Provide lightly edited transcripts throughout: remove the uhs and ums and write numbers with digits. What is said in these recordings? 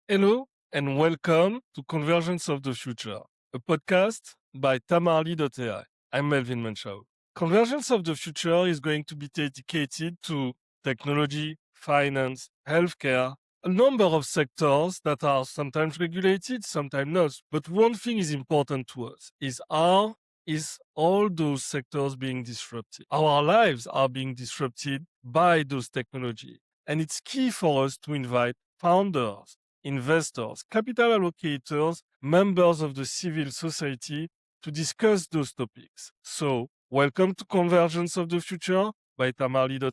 Hello and welcome to Convergence of the Future, a podcast by Tamarly.ai. I'm Melvin Menchau. Convergence of the Future is going to be dedicated to technology, finance, healthcare, a number of sectors that are sometimes regulated, sometimes not. But one thing is important to us is how is all those sectors being disrupted? Our lives are being disrupted by those technologies. And it's key for us to invite founders, investors, capital allocators, members of the civil society to discuss those topics. So, welcome to Convergence of the Future by Tamarly.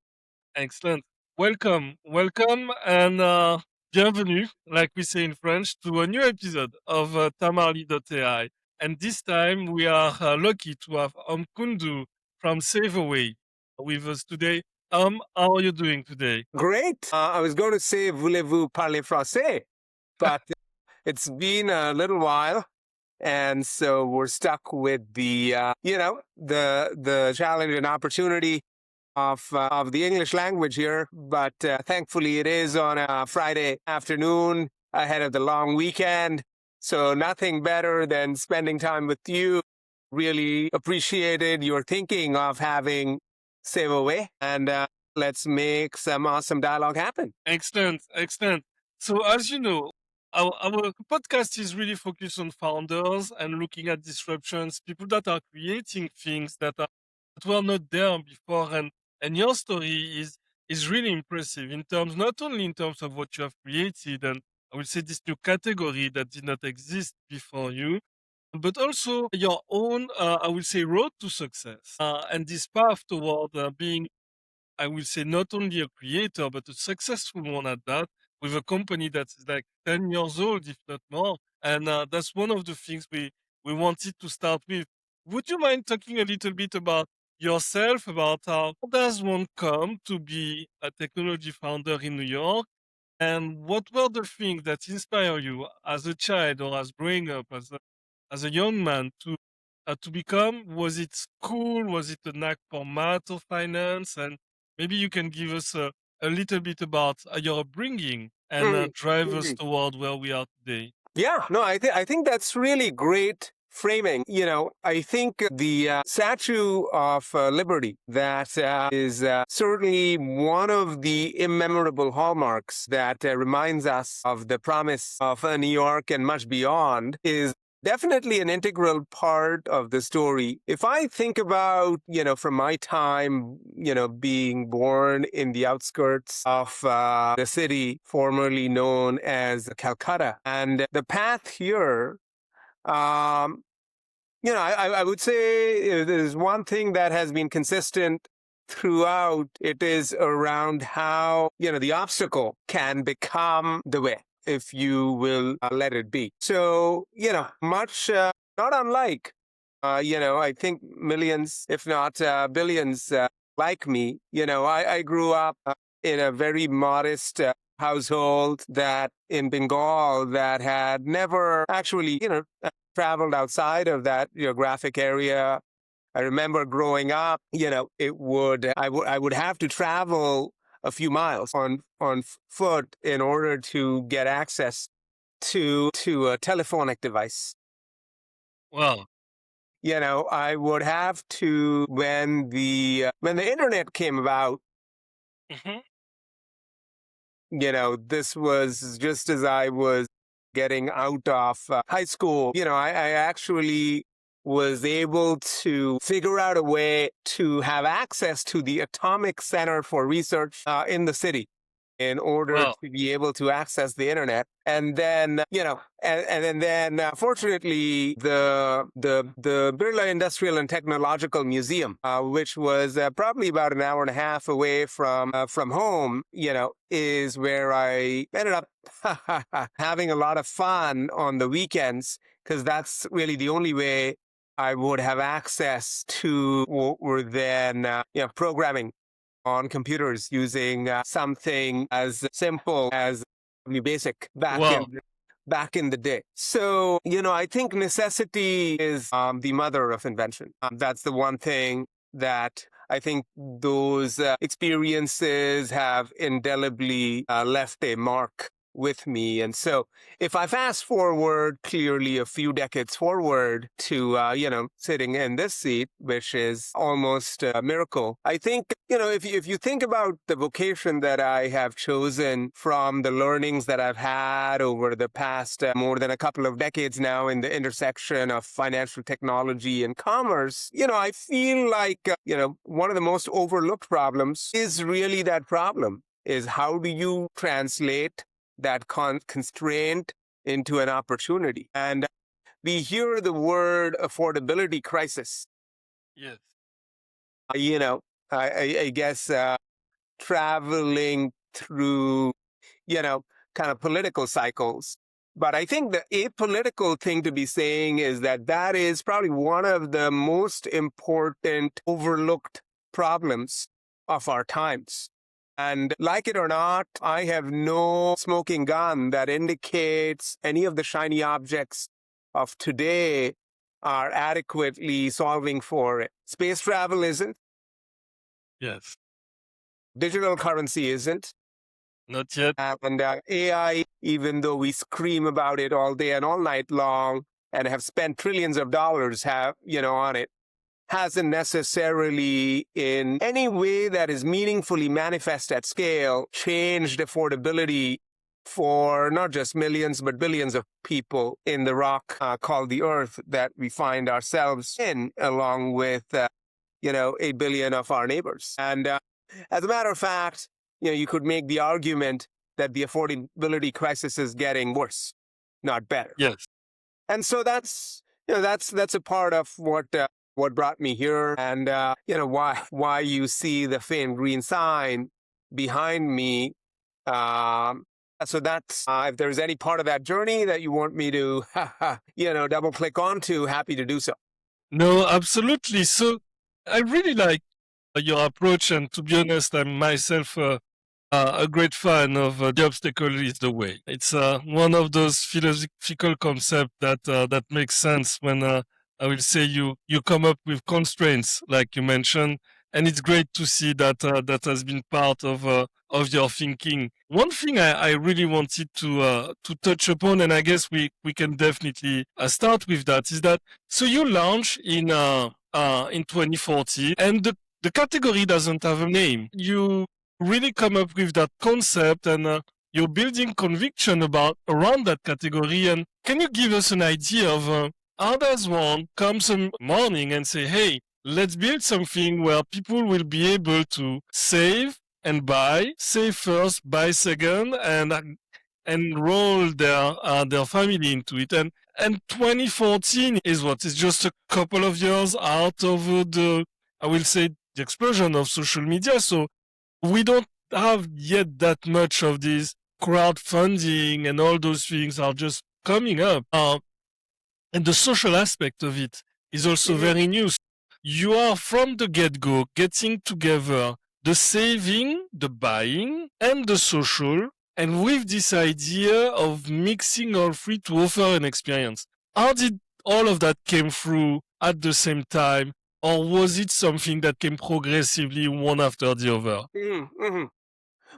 Excellent. Welcome, and bienvenue, like we say in French, to a new episode of Tamarly.ai. And this time we are lucky to have Om Kundu from Saveaway with us today. How are you doing today? Great. I was going to say, voulez-vous parler français? But it's been a little while. And so we're stuck with the challenge and opportunity of the English language here. But thankfully it is on a Friday afternoon ahead of the long weekend. So nothing better than spending time with you. Really appreciated your thinking of having Saveaway, and let's make some awesome dialogue happen. Excellent. So, as you know, our podcast is really focused on founders and looking at disruptions, people that are creating things that were not there before. And your story is really impressive in terms, not only in terms of what you have created, and I would say this new category that did not exist before you, but also your own, I would say, road to success and this path toward being, I will say, not only a creator, but a successful one at that, with a company that's like 10 years old, if not more. And that's one of the things we wanted to start with. Would you mind talking a little bit about yourself, about how does one come to be a technology founder in New York? And what were the things that inspire you as a child or as growing up, as a young man to become? Was it school? Was it a knack for math or finance? And maybe you can give us a little bit about your upbringing and Mm, drive us mhm. toward where we are today. Yeah, no, I think that's really great framing. I think the Statue of Liberty that is certainly one of the immemorable hallmarks that reminds us of the promise of New York and much beyond is definitely an integral part of the story. If I think about, from my time, being born in the outskirts of the city formerly known as Calcutta, and the path here, um, I would say there's one thing that has been consistent throughout. It is around how, the obstacle can become the way if you will let it be. So, much not unlike, I think millions, if not billions like me, I grew up in a very modest household that in Bengal that had never actually, traveled outside of that geographic area. I remember growing up, I would have to travel a few miles on foot in order to get access to a telephonic device. Wow. I would have to when the internet came about. Hmm. This was just as I was getting out of high school. I actually was able to figure out a way to have access to the Atomic Center for Research in the city in order Wow. to be able to access the internet. And then, and then fortunately, the Birla Industrial and Technological Museum, which was probably about an hour and a half away from home, is where I ended up having a lot of fun on the weekends, because that's really the only way I would have access to what were then, programming on computers using something as simple as basic Wow. back in the day. So, I think necessity is the mother of invention. That's the one thing that I think those experiences have indelibly left a mark with me. And so if I fast forward clearly a few decades forward to, sitting in this seat, which is almost a miracle, I think, if you think about the vocation that I have chosen from the learnings that I've had over the past more than a couple of decades now in the intersection of financial technology and commerce, I feel like, one of the most overlooked problems is really that problem is how do you translate that constraint into an opportunity? And we hear the word affordability crisis. Yes. You know, I guess traveling through, you know, kind of political cycles. But I think the apolitical thing to be saying is that that is probably one of the most important overlooked problems of our times. And like it or not, I have no smoking gun that indicates any of the shiny objects of today are adequately solving for it. Space travel isn't, Yes. digital currency isn't, Not yet. and AI, even though we scream about it all day and all night long and have spent trillions of dollars on it, hasn't necessarily in any way that is meaningfully manifest at scale changed affordability for not just millions, but billions of people in the rock called the Earth that we find ourselves in, along with, 8 billion of our neighbors. And as a matter of fact, you could make the argument that the affordability crisis is getting worse, not better. Yes. And so that's a part of what brought me here, and why you see the faint green sign behind me. So that's if there's any part of that journey that you want me to double click onto, happy to do so. No, absolutely. So I really like your approach, and to be honest, I'm myself a great fan of the obstacle is the way. It's one of those philosophical concepts that makes sense when I will say you come up with constraints, like you mentioned, and it's great to see that that has been part of your thinking. One thing I really wanted to touch upon, and I guess we can definitely start with that, is that so you launched in 2014, and the category doesn't have a name. You really come up with that concept, and you're building conviction about around that category. And can you give us an idea of how does one come some morning and say, hey, let's build something where people will be able to save and buy, save first, buy second, and enroll their family into it. And 2014 is what? It's just a couple of years out of the, I will say, the explosion of social media. So we don't have yet that much of this crowdfunding, and all those things are just coming up. And the social aspect of it is also Mhm. very new. You are from the get-go getting together the saving, the buying, and the social, and with this idea of mixing all three to offer an experience. How did all of that came through at the same time, or was it something that came progressively one after the other? Mm-hmm.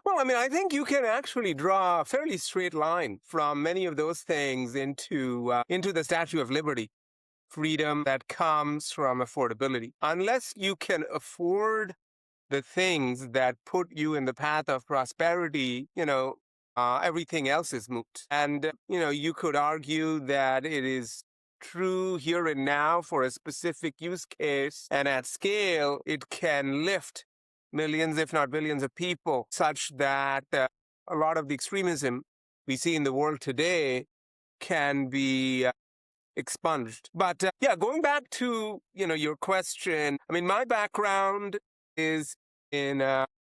Well, I mean, I think you can actually draw a fairly straight line from many of those things into the Statue of Liberty. Freedom that comes from affordability. Unless you can afford the things that put you in the path of prosperity, everything else is moot. And, you could argue that it is true here and now for a specific use case, and at scale, it can lift millions, if not billions of people, such that a lot of the extremism we see in the world today can be expunged. But going back to your question, I mean, my background is in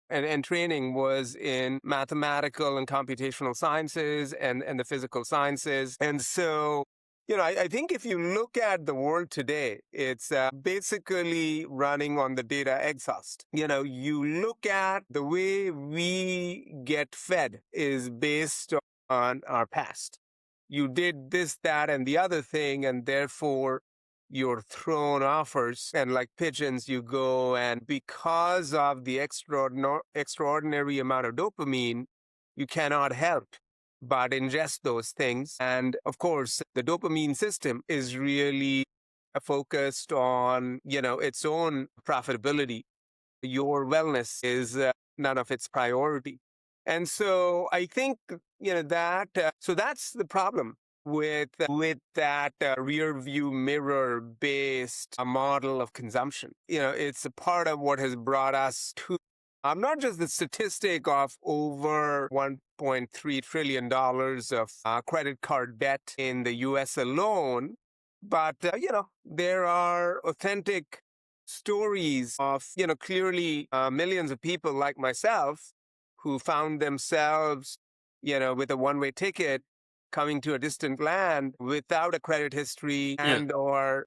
and training was in mathematical and computational sciences and the physical sciences, and so. I think if you look at the world today, it's basically running on the data exhaust. You look at the way we get fed is based on our past. You did this, that, and the other thing, and therefore you're thrown offers, and like pigeons, you go, and because of the extraordinary amount of dopamine, you cannot help but ingest those things. And of course, the dopamine system is really focused on, its own profitability. Your wellness is none of its priority. And so I think, so that's the problem with that rear view mirror based model of consumption. It's a part of what has brought us to not just the statistic of over $1.3 trillion of credit card debt in the US alone, but, there are authentic stories of, clearly millions of people like myself who found themselves, with a one-way ticket coming to a distant land without a credit history Yeah. and or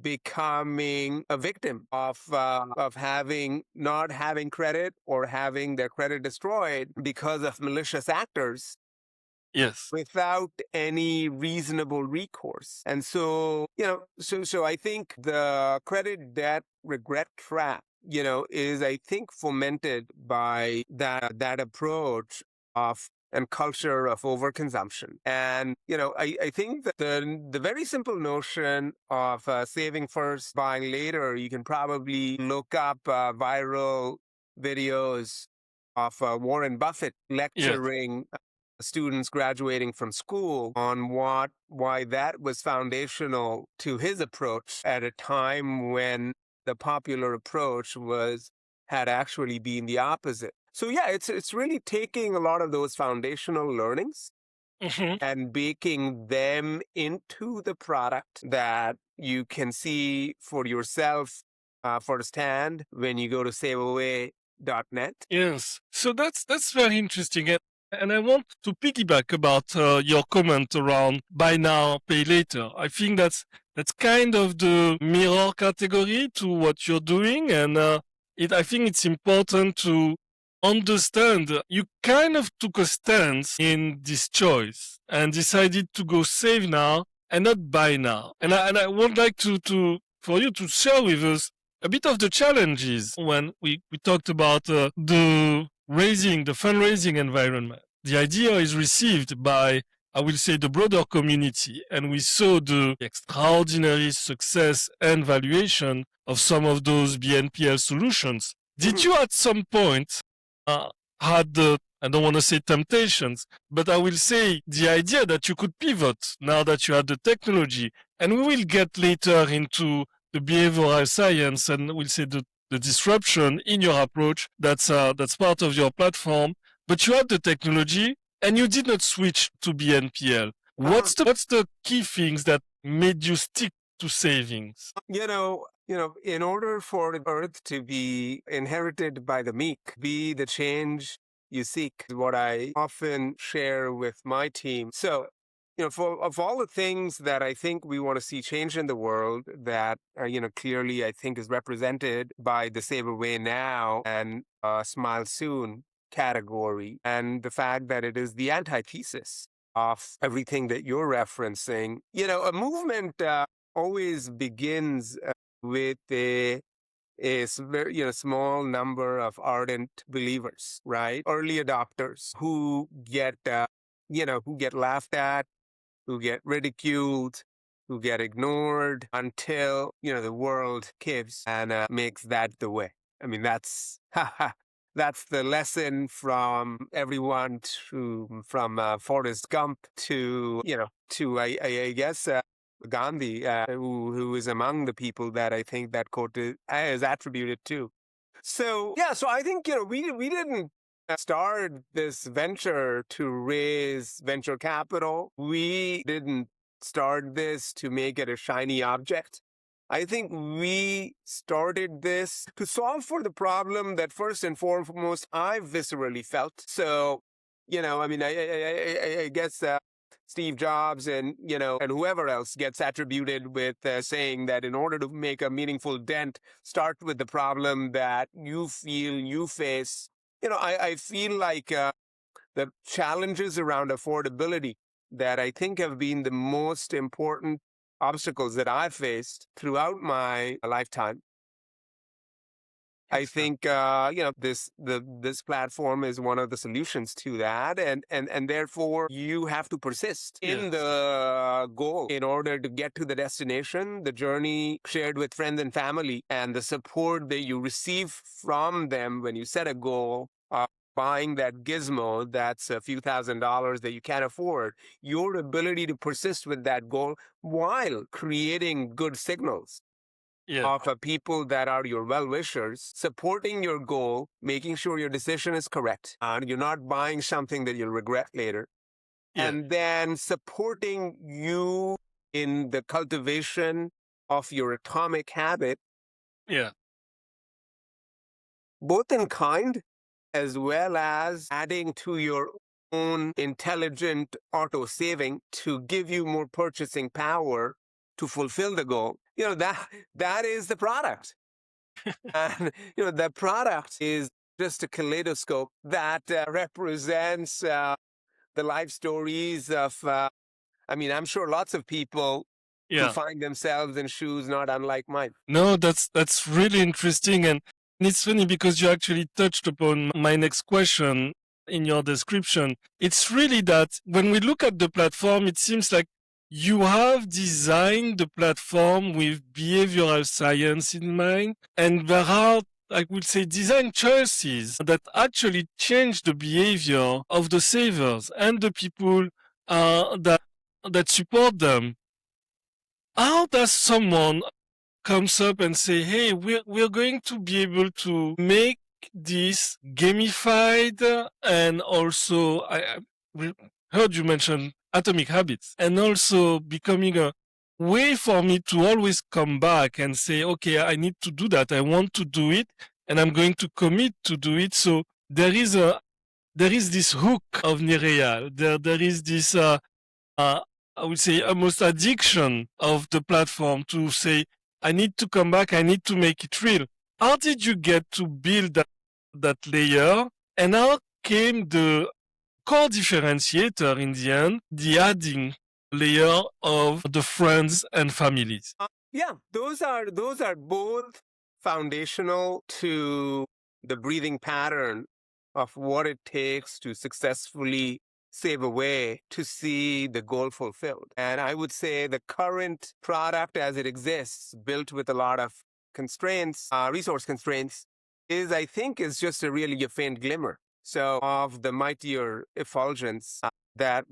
becoming a victim of having not having credit or having their credit destroyed because of malicious actors Yes. without any reasonable recourse. And so, so I think the credit debt regret trap, is I think fomented by that approach of and culture of overconsumption. And, I think that the very simple notion of saving first, buying later, you can probably look up viral videos of Warren Buffett Yes. lecturing students graduating from school on why that was foundational to his approach at a time when the popular approach had actually been the opposite. So yeah, it's really taking a lot of those foundational learnings Hmm. and baking them into the product that you can see for yourself firsthand when you go to saveaway.net. Yes. So that's very interesting. And I want to piggyback about your comment around buy now, pay later. I think that's kind of the mirror category to what you're doing, and I think it's important to understand you kind of took a stance in this choice and decided to go save now and not buy now. And I would like to for you to share with us a bit of the challenges when we talked about the fundraising environment. The idea is received by, I will say, the broader community, and we saw the extraordinary success and valuation of some of those BNPL solutions. Did you at some point uh, had the, I don't want to say temptations, but I will say the idea that you could pivot now that you had the technology, and we will get later into the behavioral science and we'll say the disruption in your approach. That's part of your platform. But you had the technology and you did not switch to BNPL. What's the key things that made you stick to savings? In order for the earth to be inherited by the meek, be the change you seek, is what I often share with my team. So, of all the things that I think we want to see change in the world, that clearly I think is represented by the Save Away Now and Smile Soon category, and the fact that it is the antithesis of everything that you're referencing. A movement always begins with a very small number of ardent believers, right? Early adopters who get laughed at, who get ridiculed, who get ignored until the world gives and makes that the way. I mean, that's that's the lesson from everyone from Forrest Gump to I guess Gandhi, who is among the people that I think that quote is attributed to. So yeah, so I think we didn't start this venture to raise venture capital. We didn't start this to make it a shiny object. I think we started this to solve for the problem that first and foremost I viscerally felt. So, I mean, I guess Steve Jobs and whoever else gets attributed with saying that in order to make a meaningful dent, start with the problem that you feel you face. I feel like the challenges around affordability that I think have been the most important obstacles that I've faced throughout my lifetime I Excellent. think this platform is one of the solutions to that, and therefore you have to persist in Yes. the goal in order to get to the destination. The journey shared with friends and family, and the support that you receive from them when you set a goal. Buying that gizmo that's a few $1,000s that you can't afford, your ability to persist with that goal while creating good signals Yeah. of people that are your well wishers, supporting your goal, making sure your decision is correct, and you're not buying something that you'll regret later, Yeah. and then supporting you in the cultivation of your atomic habit, Yeah. both in kind as well as adding to your own intelligent auto saving to give you more purchasing power to fulfill the goal. That is the product. And the product is just a kaleidoscope that represents the life stories of. I'm sure lots of people who Yeah. find themselves in shoes not unlike mine. No, that's really interesting, and it's funny because you actually touched upon my next question in your description. It's really that when we look at the platform, it seems like you have designed the platform with behavioral science in mind, and there are, I would say, design choices that actually change the behavior of the savers and the people that support them. How does someone comes up and say, "Hey, we're going to be able to make this gamified, and also I heard you mention atomic habits, and also becoming a way for me to always come back and say, okay, I need to do that. I want to do it, and I'm going to commit to do it." So there is this hook of Nereal. There is this uh, I would say almost addiction of the platform to say, I need to come back, I need to make it real. How did you get to build that layer? And how came the core differentiator in the end, the adding layer of the friends and families? Yeah, those are both foundational to the breathing pattern of what it takes to successfully save away to see the goal fulfilled. And I would say the current product as it exists, built with a lot of constraints, resource constraints, I think, is just a faint glimmer. So of the mightier effulgence that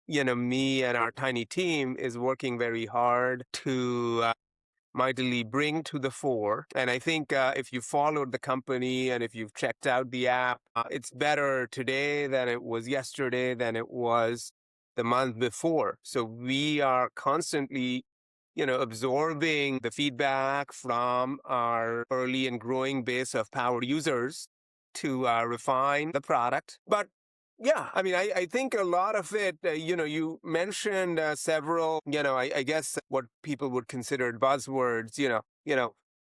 me and our tiny team is working very hard to mightily bring to the fore. And I think if you followed the company and if you've checked out the app, it's better today than it was yesterday, than it was the month before. So we are constantly, absorbing the feedback from our early and growing base of power users to refine the product. But yeah, I think a lot of it, you mentioned several, I guess what people would consider buzzwords,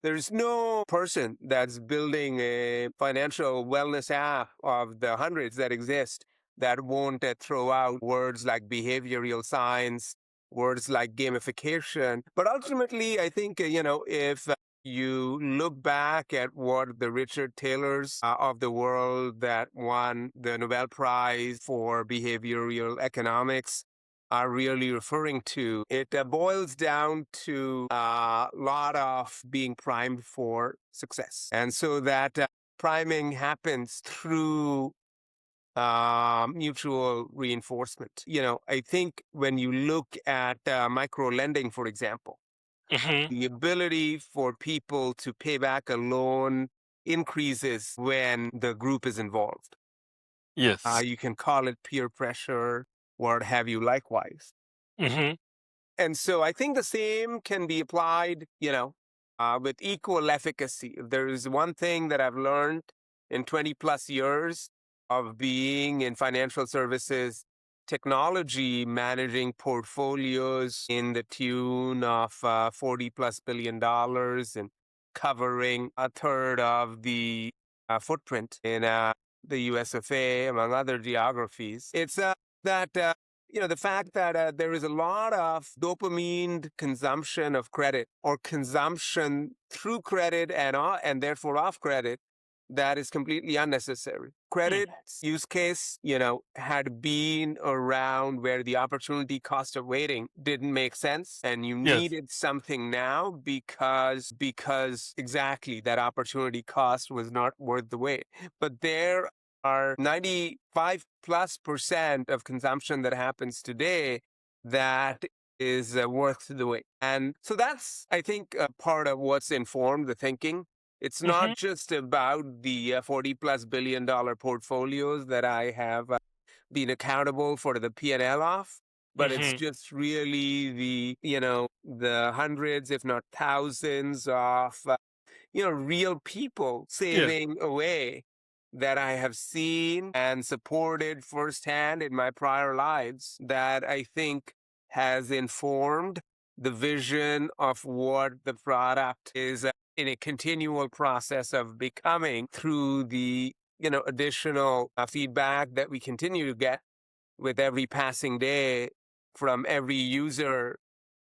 there's no person that's building a financial wellness app of the hundreds that exist that won't throw out words like behavioral science, words like gamification. But ultimately, I think, if you look back at what the Richard Taylors of the world that won the Nobel Prize for behavioral economics are really referring to, it boils down to a lot of being primed for success. And so that priming happens through mutual reinforcement. I think when you look at micro lending, for example, Hmm. the ability for people to pay back a loan increases when the group is involved. Yes. You can call it peer pressure, what have you, likewise. Hmm. And so I think the same can be applied, with equal efficacy. If there is one thing that I've learned in 20 plus years of being in financial services, technology managing portfolios in the tune of $40 plus billion and covering a third of the footprint in the US of A, among other geographies. It's that the fact that there is a lot of dopamine consumption of credit or consumption through credit and therefore off credit that is completely unnecessary. Mm. Credit use case, had been around where the opportunity cost of waiting didn't make sense and you Yes. needed something now because exactly that opportunity cost was not worth the wait. But there are 95+% of consumption that happens today that is worth the wait. And so that's, I think, a part of what's informed the thinking. It's Mm-hmm. not just about the 40 plus billion-dollar portfolios that I have been accountable for the P&L of, but it's Mm-hmm. just really the hundreds, if not thousands of real people Yeah. saving away that I have seen and supported firsthand in my prior lives that I think has informed the vision of what the product is in a continual process of becoming through the additional feedback that we continue to get with every passing day from every user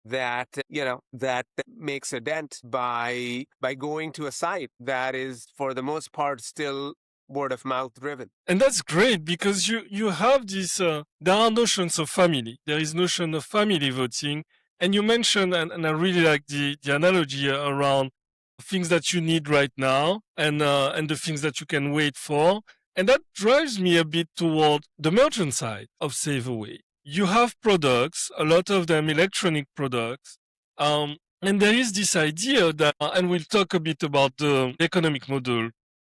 that makes a dent by going to a site that is for the most part still word of mouth driven. And that's great because you have this there are notions of family. There is notion of family voting, and you mentioned and I really like the analogy around things that you need right now and the things that you can wait for, and that drives me a bit toward the merchant side of Saveaway. You have products, a lot of them electronic products, and there is this idea that, and we'll talk a bit about the economic model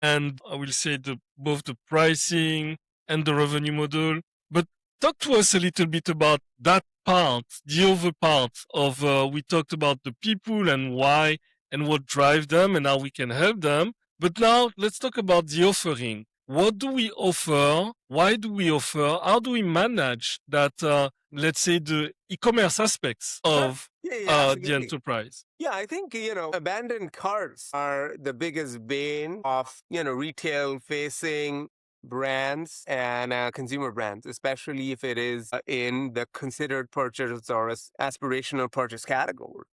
and I will say both the pricing and the revenue model. But talk to us a little bit about that part, the other part of we talked about the people and why and what drives them and how we can help them. But now let's talk about the offering. What do we offer? Why do we offer? How do we manage that? Let's say the e-commerce aspects Sure. of Yeah, yeah, the absolutely. enterprise. Yeah, I think, abandoned carts are the biggest bane of, retail facing brands and consumer brands, especially if it is in the considered purchase or aspirational purchase category.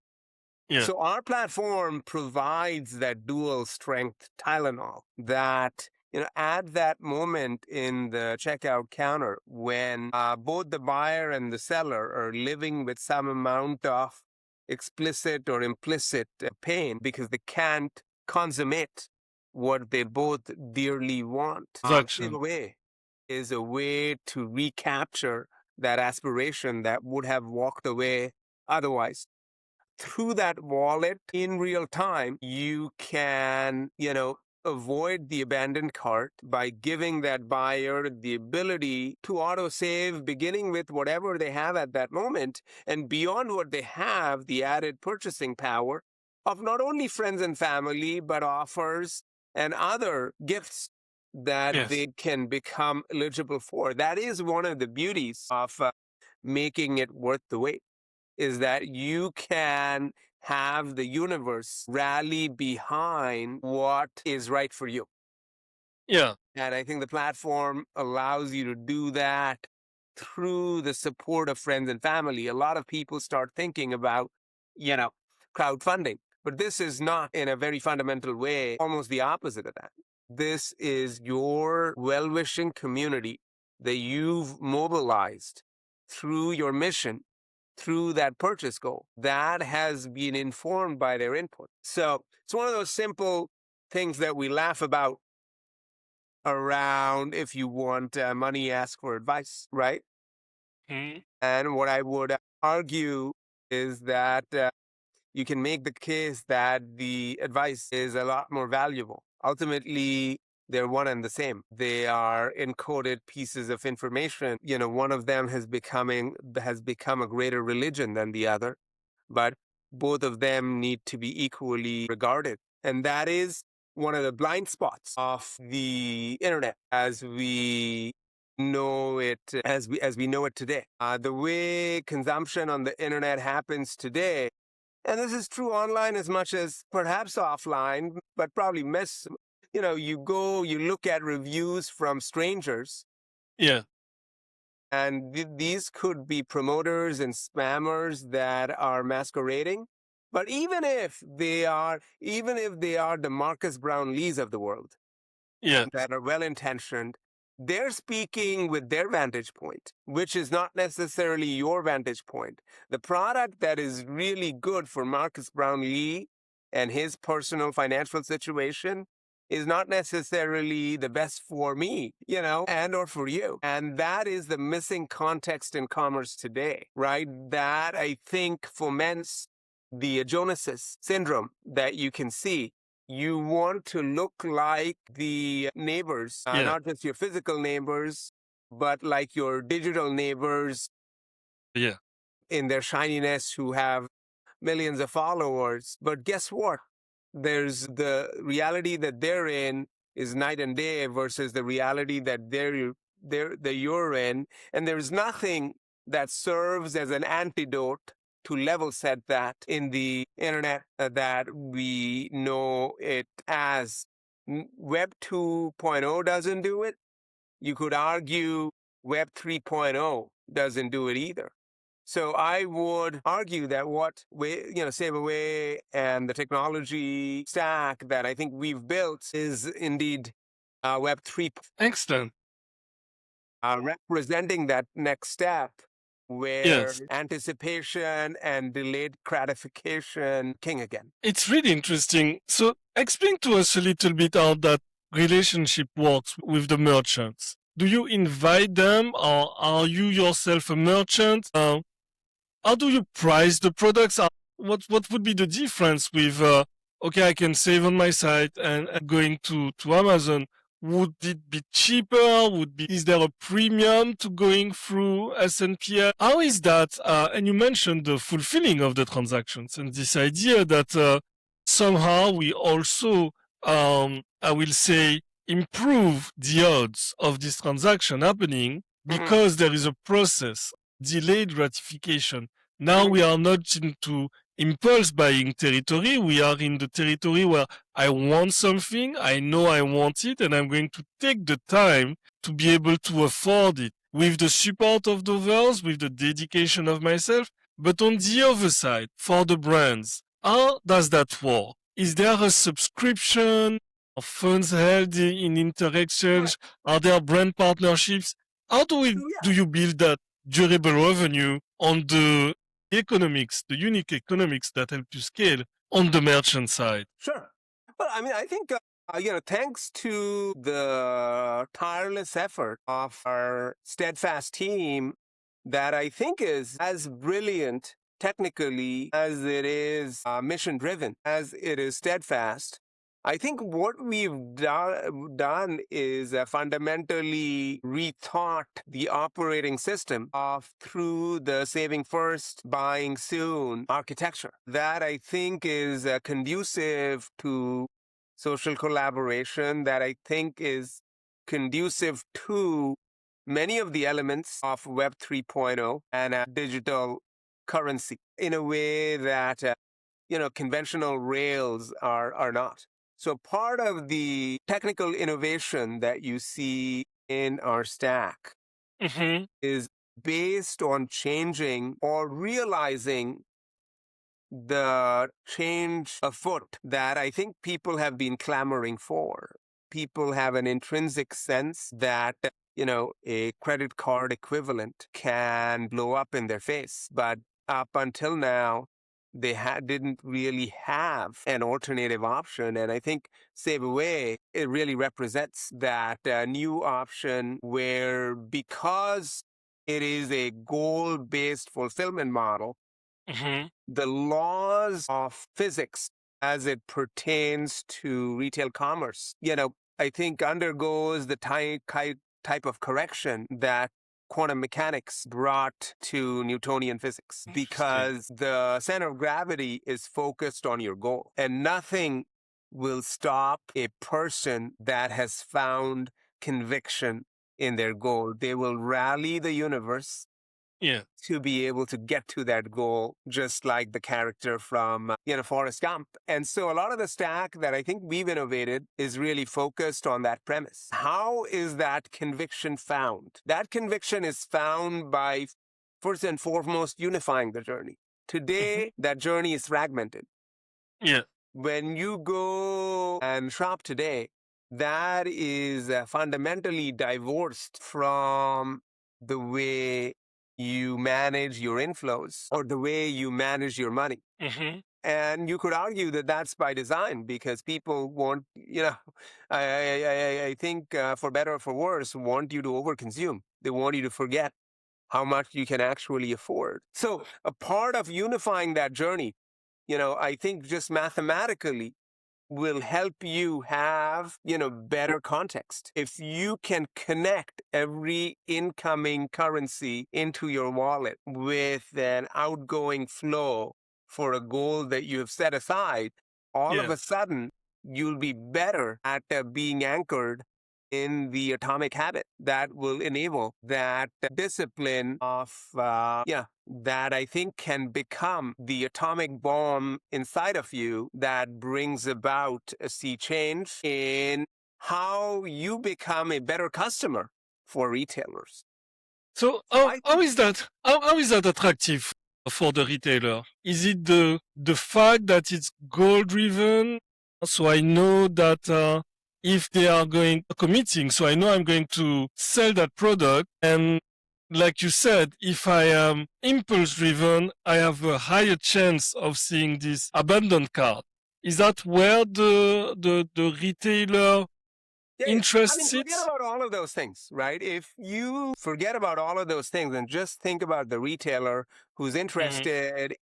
Yeah, So our platform provides that dual strength Tylenol that at that moment in the checkout counter when both the buyer and the seller are living with some amount of explicit or implicit pain because they can't consummate what they both dearly want. Save transaction. away is a way to recapture that aspiration that would have walked away otherwise through that wallet in real time, you can, avoid the abandoned cart by giving that buyer the ability to auto save, beginning with whatever they have at that moment, and beyond what they have, the added purchasing power of not only friends and family, but offers and other gifts that Yes. they can become eligible for. That is one of the beauties of making it worth the wait is that you can have the universe rally behind what is right for you. Yeah. And I think the platform allows you to do that through the support of friends and family. A lot of people start thinking about, you know, crowdfunding, but this is not in a very fundamental way, almost the opposite of that. This is your well wishing community that you've mobilized through your mission through that purchase goal that has been informed by their input. So it's one of those simple things that we laugh about around if you want money, ask for advice, right? Mhm. And what I would argue is that you can make the case that the advice is a lot more valuable. Ultimately, they're one and the same. They are encoded pieces of information. One of them has become a greater religion than the other, but both of them need to be equally regarded. And that is one of the blind spots of the internet as we know it today. The way consumption on the internet happens today, and this is true online as much as perhaps offline, but probably you look at reviews from strangers, Yeah. and these could be promoters and spammers that are masquerading. But even if they are the Marcus Brownlees of the world, Yeah. that are well intentioned. They're speaking with their vantage point, which is not necessarily your vantage point. The product that is really good for Marcus Brownlee and his personal financial situation is not necessarily the best for me, and or for you. And that is the missing context in commerce today, right? That I think foments the Jonas syndrome that you can see. You want to look like the neighbors, Yeah. not just your physical neighbors, but like your digital neighbors Yeah. in their shininess who have millions of followers. But guess what? There's the reality that they're in is night and day versus the reality that that you're in. And there's nothing that serves as an antidote to level set that in the internet that we know it as. Web 2.0 doesn't do it. You could argue Web 3.0 doesn't do it either. So I would argue that what Saveaway and the technology stack that I think we've built is indeed Web 3, Excellent. representing that next step where Yes. anticipation and delayed gratification king again. It's really interesting. So explain to us a little bit how that relationship works with the merchants. Do you invite them, or are you yourself a merchant? How do you price the products? What would be the difference with okay, I can save on my site and going to Amazon? Would it be cheaper? Is there a premium to going through SNPL? How is that? And you mentioned the fulfilling of the transactions and this idea that somehow we also, I will say, improve the odds of this transaction happening Mhm, because there is a process, delayed gratification. Now mhm, we are not into impulse buying territory. We are in the territory where I want something, I know I want it, and I'm going to take the time to be able to afford it with the support of the others, with the dedication of myself. But on the other side, for the brands, how does that work? Is there a subscription? Are funds held in Correct. inter-exchange? Are there brand partnerships? How Yeah, do you build that durable revenue on the economics, the unique economics that help you scale on the merchant side? sure. Well, I mean, I think, thanks to the tireless effort of our steadfast team, that I think is as brilliant technically as it is mission driven, as it is steadfast. I think what we've done is fundamentally rethought the operating system of through the saving first, buying soon architecture. That I think is conducive to social collaboration, that I think is conducive to many of the elements of Web 3.0 and digital currency in a way that conventional rails are not. So part of the technical innovation that you see in our stack Mm-hmm. is based on changing or realizing the change afoot that I think people have been clamoring for. People have an intrinsic sense that, a credit card equivalent can blow up in their face. But up until now, they didn't really have an alternative option. And I think Saveaway, it really represents that new option where because it is a goal-based fulfillment model, Mm-hmm. the laws of physics as it pertains to retail commerce, I think undergoes the type of correction that quantum mechanics brought to Newtonian physics Interesting. because the center of gravity is focused on your goal and nothing will stop a person that has found conviction in their goal. They will rally the universe Yeah. to be able to get to that goal, just like the character from, Forrest Gump. And so a lot of the stack that I think we've innovated is really focused on that premise. How is that conviction found? That conviction is found by, first and foremost, unifying the journey. Mm-hmm. Today, that journey is fragmented. Yeah. When you go and shop today, that is fundamentally divorced from the way you manage your inflows or the way you manage your money. Mm-hmm. And you could argue that that's by design because people want, I think for better or for worse, want you to overconsume. They want you to forget how much you can actually afford. So a part of unifying that journey, I think just mathematically will help you have, better context. If you can connect every incoming currency into your wallet with an outgoing flow for a goal that you have set aside, all of a Yes. sudden you'll be better at being anchored in the atomic habit that will enable that discipline of, that I think can become the atomic bomb inside of you that brings about a sea change in how you become a better customer for retailers. So So I how think, is that? How is that attractive for the retailer? Is it the fact that it's goal driven? So I know that if they are going committing, so I know I'm going to sell that product. And like you said, if I am impulse driven, I have a higher chance of seeing this abandoned cart. Is that where the retailer yeah. I interest mean, forget sits? about all of those things, right? If you forget about all of those things and just think about the retailer who's Mhm. interested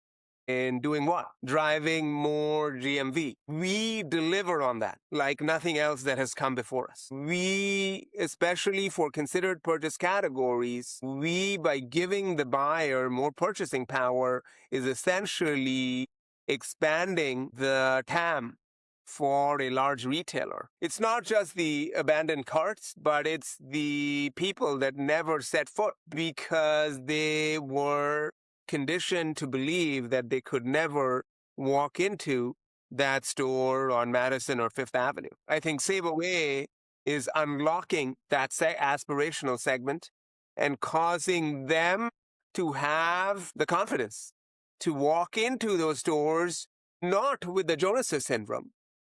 in doing what? Driving more GMV. We deliver on that like nothing else that has come before us. We, especially for considered purchase categories, by giving the buyer more purchasing power, is essentially expanding the TAM for a large retailer. It's not just the abandoned carts, but it's the people that never set foot because they were conditioned to believe that they could never walk into that store on Madison or Fifth Avenue. I think Saveaway is unlocking that aspirational segment and causing them to have the confidence to walk into those stores, not with the Jonas syndrome,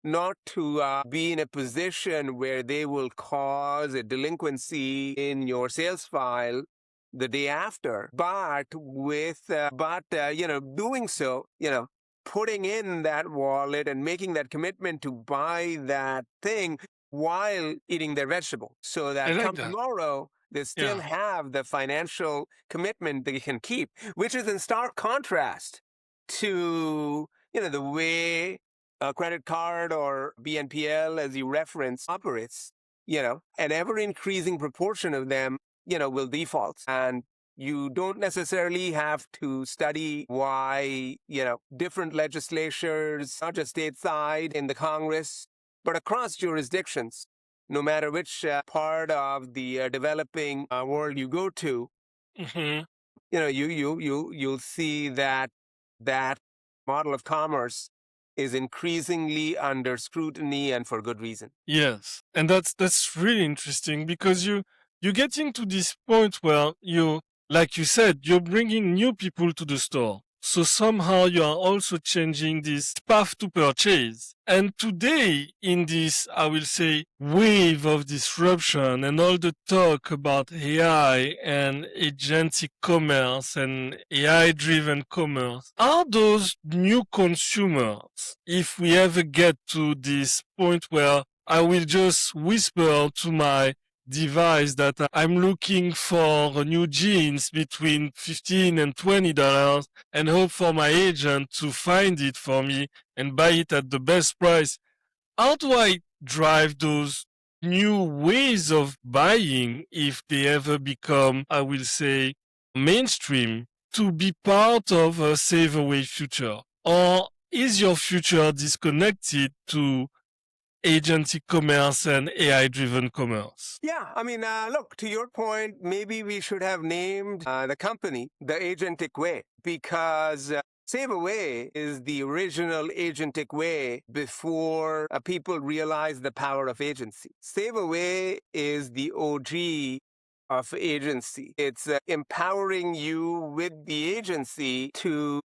not to be in a position where they will cause a delinquency in your sales file the day after, but doing so, putting in that wallet and making that commitment to buy that thing while eating their vegetable, so I that like come that. tomorrow they still Yeah. have the financial commitment they can keep, which is in stark contrast to the way a credit card or BNPL, as you reference, operates. An ever increasing proportion of them, will default. And you don't necessarily have to study why, different legislatures, not just stateside in the Congress, but across jurisdictions, no matter which part of the developing world you go to, Hmm. you'll see that that model of commerce is increasingly under scrutiny and for good reason. Yes, and that's really interesting because you get into this point where you, like you said, you're bringing new people to the store. So somehow you are also changing this path to purchase. And today, in this, I will say, wave of disruption and all the talk about AI and agentic commerce and AI driven commerce, are those new consumers, if we ever get to this point where I will just whisper to my device that I'm looking for new jeans between $15 and $20 and hope for my agent to find it for me and buy it at the best price. How do I drive those new ways of buying if they ever become, I will say, mainstream to be part of a Saveaway future? Or is your future disconnected to agentic commerce and AI driven commerce? Yeah, I mean, look, to your point, maybe we should have named the company the Agentic Way because Save Away is the original agentic way before people realized the power of agency. Save Away is the OG of agency. It's empowering you with the agency to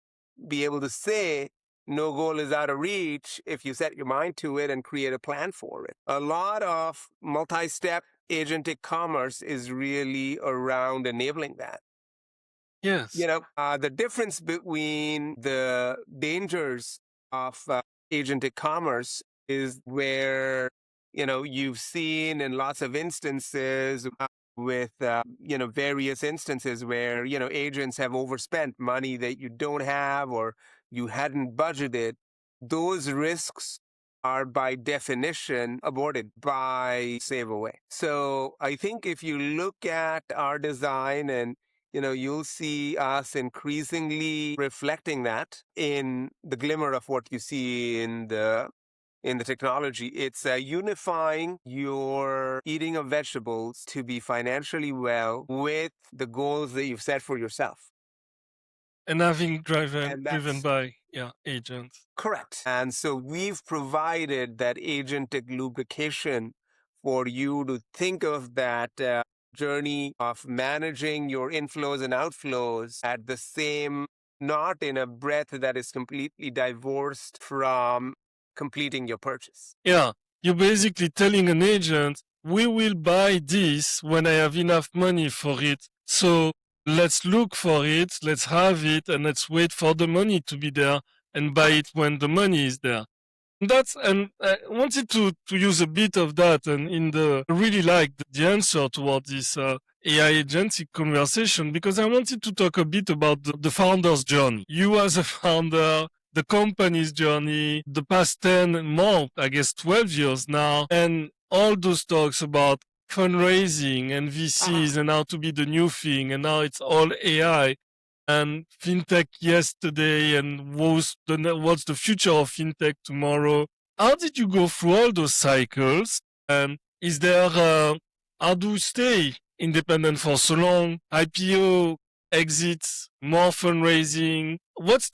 be able to say, No goal is out of reach if you set your mind to it and create a plan for it. A lot of multi step agentic commerce is really around enabling that. Yes. The difference between the dangers of agentic commerce is where, you've seen in lots of instances with, various instances where, agents have overspent money that you don't have or you hadn't budgeted. Those risks are by definition aborted by Saveaway. So I think if you look at our design and you'll see us increasingly reflecting that in the glimmer of what you see in the technology. It's unifying your eating of vegetables to be financially well with the goals that you've set for yourself. And having driven And driven that's by, yeah, agents. correct. And so we've provided that agentic lubrication for you to think of that journey of managing your inflows and outflows at the same, not in a breath that is completely divorced from completing your purchase. Yeah, you're basically telling an agent, we will buy this when I have enough money for it. So let's look for it, let's have it, and let's wait for the money to be there and buy it when the money is there. And I wanted to use a bit of that, and I really like the answer toward this AI agentic conversation, because I wanted to talk a bit about the founder's journey. You as a founder, the company's journey, the past 10 more, I guess 12 years now, and all those talks about fundraising and VCs and how to be the new thing, and now it's all AI and fintech yesterday and what's the future of fintech tomorrow. How did you go through all those cycles? And is there how do you stay independent for so long? IPO, exits, more fundraising. What's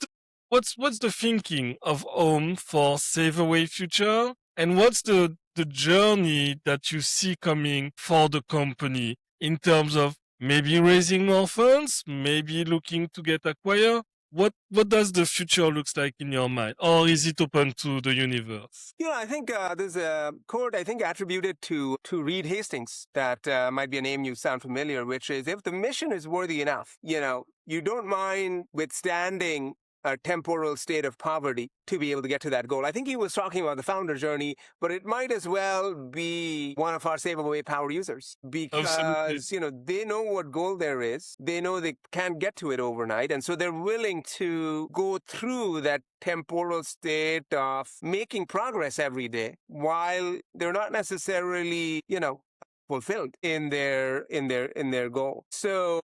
the thinking of Om for Saveaway future? And what's the journey that you see coming for the company in terms of maybe raising more funds, maybe looking to get acquired? What does the future looks like in your mind, or is it open to the universe? I think there's a quote I think attributed to Reed Hastings that might be a name you sound familiar, which is if the mission is worthy enough, you don't mind withstanding a temporal state of poverty to be able to get to that goal. I think he was talking about the founder journey, but it might as well be one of our Saveaway power users Absolutely. because, they know what goal there is. They know they can't get to it overnight. And so they're willing to go through that temporal state of making progress every day while they're not necessarily, fulfilled in their goal. So,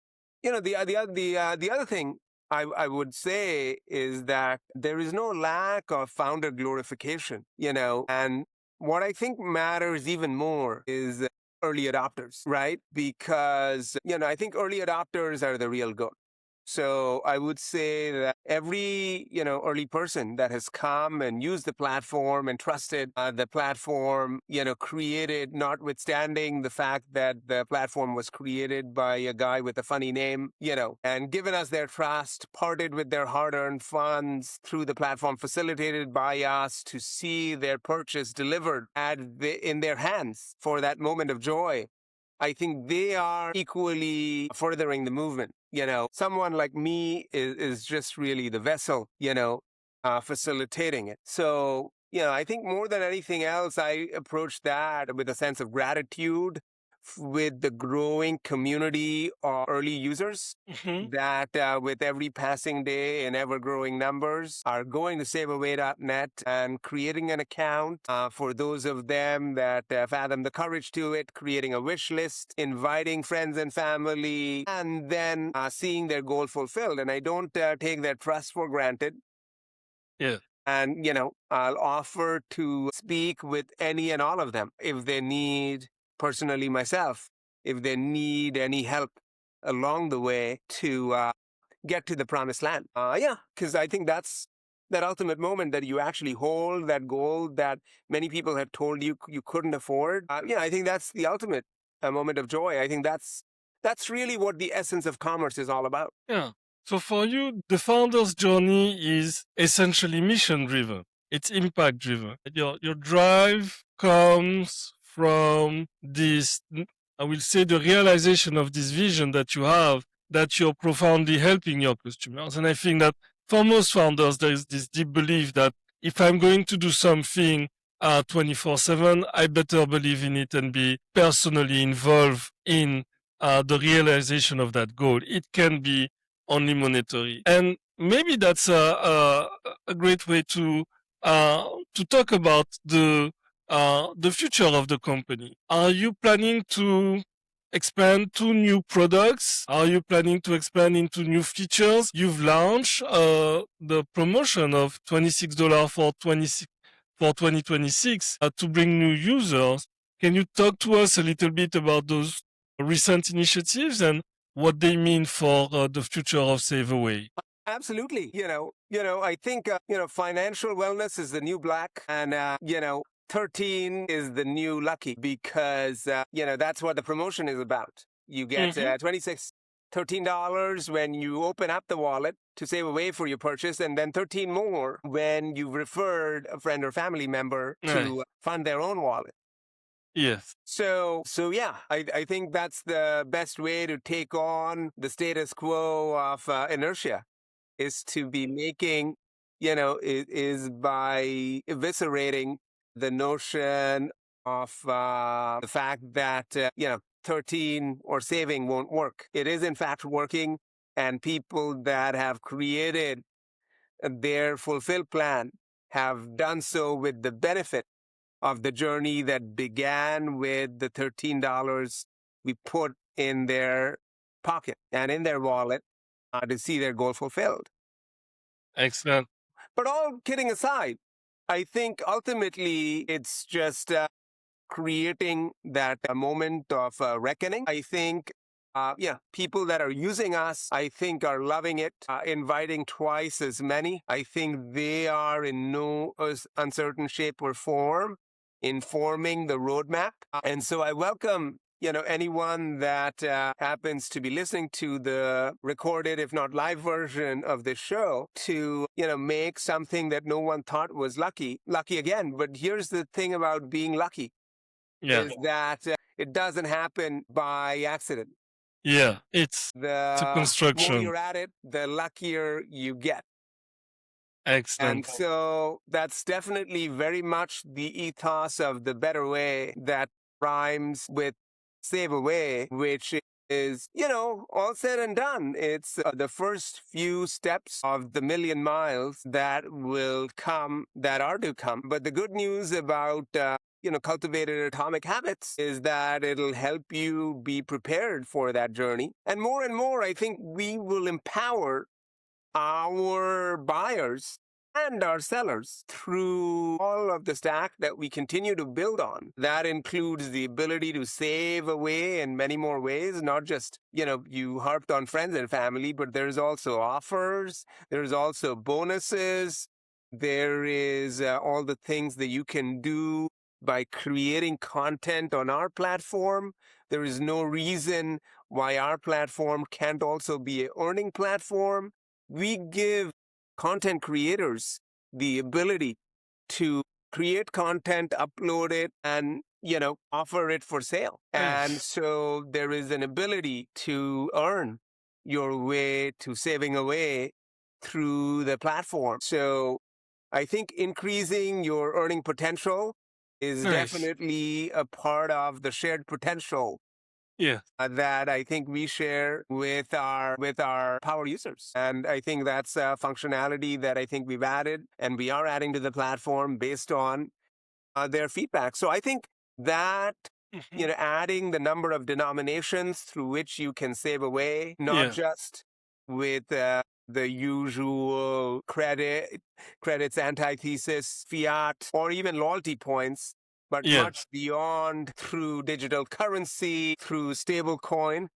the other thing I would say is that there is no lack of founder glorification, and what I think matters even more is early adopters, right? Because, I think early adopters are the real goal. So I would say that every, early person that has come and used the platform and trusted the platform, created, notwithstanding the fact that the platform was created by a guy with a funny name, and given us their trust, parted with their hard-earned funds through the platform, facilitated by us to see their purchase delivered in their hands for that moment of joy. I think they are equally furthering the movement. Someone like me is just really the vessel, facilitating it. So, I think more than anything else, I approach that with a sense of gratitude with the growing community of early users Mhm. that with every passing day in ever growing numbers are going to saveaway.net and creating an account for those of them that fathom the courage to it, creating a wish list, inviting friends and family, and then seeing their goal fulfilled. And I don't take their trust for granted. Yeah. And, I'll offer to speak with any and all of them if they need, personally myself, if they need any help along the way to get to the promised land. Yeah, because I think that's that ultimate moment that you actually hold that goal that many people have told you couldn't afford. Yeah, I think that's the ultimate moment of joy. I think that's really what the essence of commerce is all about. Yeah. So for you, the founder's journey is essentially mission driven. It's impact driven. Your drive comes from this, I will say, the realization of this vision that you have, that you're profoundly helping your customers. And I think that for most founders, there is this deep belief that if I'm going to do something 24/7, I better believe in it and be personally involved in the realization of that goal. It can be only monetary. And maybe that's a great way to talk about the future of the company. Are you planning to expand to new products? Are you planning to expand into new features? You've launched the promotion of $26 for 2026 to bring new users. Can you talk to us a little bit about those recent initiatives and what they mean for the future of Saveaway? Absolutely. I think, financial wellness is the new black, and, 13 is the new lucky, because, that's what the promotion is about. You get Mm-hmm. 26 $13 when you open up the wallet to save away for your purchase, and then 13 more when you've referred a friend or family member to Nice. fund their own wallet. Yes. So yeah, I think that's the best way to take on the status quo of inertia, is to be making, is by eviscerating the notion of the fact that, 13 or saving won't work. It is in fact working, and people that have created their fulfilled plan have done so with the benefit of the journey that began with the $13 we put in their pocket and in their wallet to see their goal fulfilled. Excellent. But all kidding aside, I think ultimately it's just creating that moment of reckoning. I think, people that are using us, I think, are loving it, inviting twice as many. I think they are in no uncertain shape or form informing the roadmap. And so I welcome, anyone that happens to be listening to the recorded, if not live version of this show, to, make something that no one thought was lucky again. But here's the thing about being lucky, Yeah. is that it doesn't happen by accident. Yeah. It's a The more construction. you're at it, the luckier you get. And Excellent. so that's definitely very much the ethos of the better way that rhymes with save away, which is, all said and done. It's the first few steps of the million miles that will come, that are to come. But the good news about cultivated atomic habits is that it'll help you be prepared for that journey. And more, I think we will empower our buyers and our sellers through all of the stack that we continue to build on. That includes the ability to save away in many more ways, not just, you harped on friends and family, but there's also offers, there's also bonuses, there is all the things that you can do by creating content on our platform. There is no reason why our platform can't also be an earning platform. We give content creators the ability to create content, upload it, and, offer it for sale. And Nice. so there is an ability to earn your way to saving away through the platform. So I think increasing your earning potential is Nice. definitely a part of the shared potential Yeah. that I think we share with our power users. And I think that's a functionality that I think we've added and we are adding to the platform based on their feedback. So I think that, Mhm. adding the number of denominations through which you can save away, not Yeah. just with the usual credits, antithesis, fiat, or even loyalty points, but Yeah. much beyond, through digital currency, through stablecoin.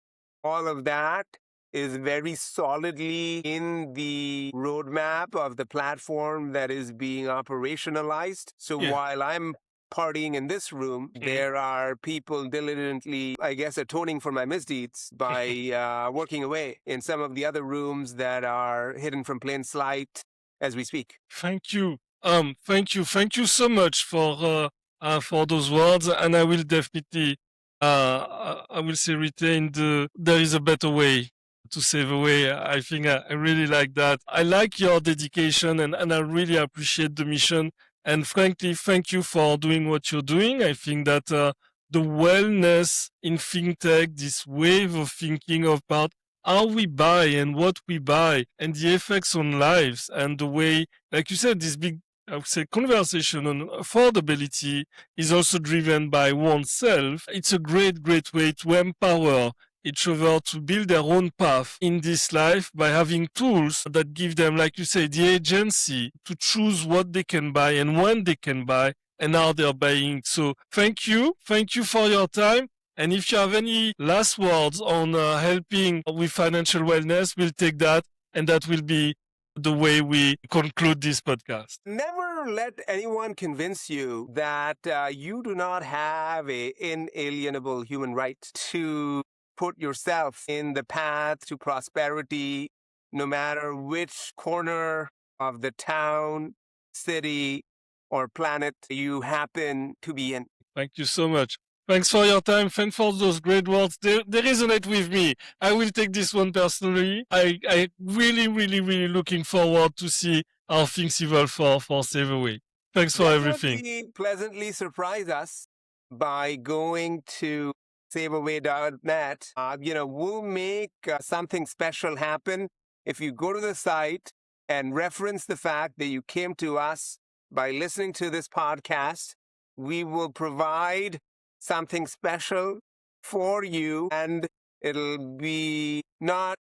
All of that is very solidly in the roadmap of the platform that is being operationalized. So Yeah. while I'm partying in this room, there are people diligently, I guess, atoning for my misdeeds by working away in some of the other rooms that are hidden from plain sight as we speak. Thank you. Thank you so much for those words, and I will definitely, I will say, retain the. There is a better way to save away. I think I really like that. I like your dedication, and I really appreciate the mission. And frankly, thank you for doing what you're doing. I think that the wellness in fintech, this wave of thinking about how we buy and what we buy and the effects on lives and the way, like you said, this big, I would say, conversation on affordability is also driven by oneself. It's a great, great way to empower each other to build their own path in this life by having tools that give them, like you say, the agency to choose what they can buy and when they can buy and how they're buying. So thank you. Thank you for your time. And if you have any last words on helping with financial wellness, we'll take that. And that will be the way we conclude this podcast. Never let anyone convince you that you do not have an inalienable human right to put yourself in the path to prosperity, no matter which corner of the town, city, or planet you happen to be in. Thank you so much. Thanks for your time. Thanks for those great words. They resonate with me. I will take this one personally. I really, really, really looking forward to see how things evolve for Saveaway. Thanks for everything. Definitely pleasantly surprise us by going to saveaway.net. We'll make something special happen if you go to the site and reference the fact that you came to us by listening to this podcast. We will provide something special for you, and it'll be not,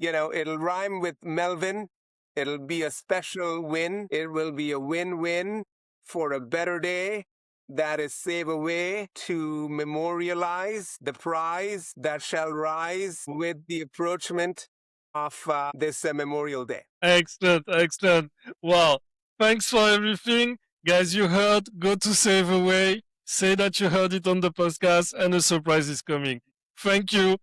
it'll rhyme with Melvin. It'll be a special win. It will be a win-win for a better day. That is Save Away to memorialize the prize that shall rise with the approachment of this Memorial Day. Excellent, excellent. Wow. Thanks for everything. Guys, you heard, go to Save Away. Say that you heard it on the podcast and a surprise is coming. Thank you.